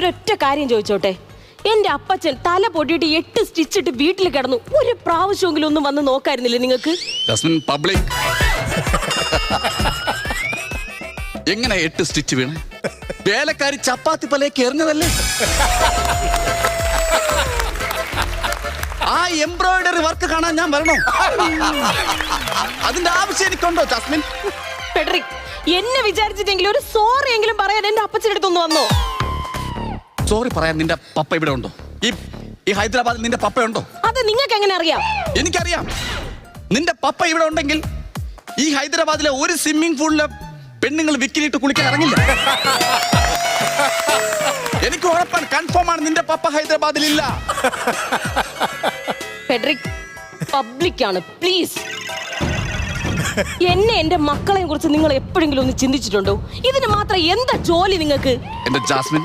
ഒരൊറ്റ കാര്യം ചോദിച്ചോട്ടെ, എന്റെ അപ്പച്ചൻ തല പൊട്ടിയിട്ട് 8 സ്റ്റിച്ചിട്ട് വീട്ടിൽ കിടന്നു. ഒരു പ്രാവശ്യമെങ്കിലും ഒന്നും വന്ന് നോക്കായിരുന്നില്ലേ നിങ്ങൾക്ക്? പബ്ലിക് എങ്ങനെ 8 സ്റ്റിച്ച് വീണ്? വേലക്കാരി ചപ്പാത്തി പലേക്ക് എറിഞ്ഞതല്ലേ? ആ എംബ്രോയിഡറി വർക്ക് കാണാൻ ഞാൻ വരണോ? അതിന്റെ ആവശ്യം എനിക്കുണ്ടോ ജാസ്മിൻ? ഫെഡറിക്, എന്നെ വിചാരിച്ചിട്ടെങ്കിലും ഒരു സോറി എങ്കിലും പറയാൻ എന്റെ അപ്പച്ചൻ്റെ അടുത്തൊന്ന് വന്നോ? സോറി പറയാൻ നിന്റെ പപ്പ ഇവിടെ ഉണ്ടോ? ഈ ഹൈദരാബാദിൽ നിന്റെ പപ്പ ഉണ്ടോ? അത് നിങ്ങൾക്ക് എങ്ങനെ അറിയാം? എനിക്കറിയാം. നിന്റെ പപ്പ ഇവിടെ ഉണ്ടെങ്കിൽ ഈ ഹൈദരാബാദിലെ ഒരു സ്വിമ്മിംഗ് പൂളിലെ പെണ്ണുങ്ങൾ വിക്കിലിട്ട് കുളിക്കാൻ ഇറങ്ങില്ല. എനിക്ക് ഉറപ്പാണ്, കൺഫേം ആണ്, നിന്റെ പപ്പ ഹൈദരാബാദിലില്ല. ഫെഡറിക്, പബ്ലിക് ആണ്, പ്ലീസ്. എന്നെ എന്റെ മക്കളെയും കുറിച്ച് നിങ്ങൾ എപ്പോഴെങ്കിലും ഒന്ന് ചിന്തിച്ചിട്ടുണ്ടോ? ഇതിന് മാത്രം എന്താ ജോലി നിങ്ങൾക്ക്? എന്റെ ജാസ്മിൻ,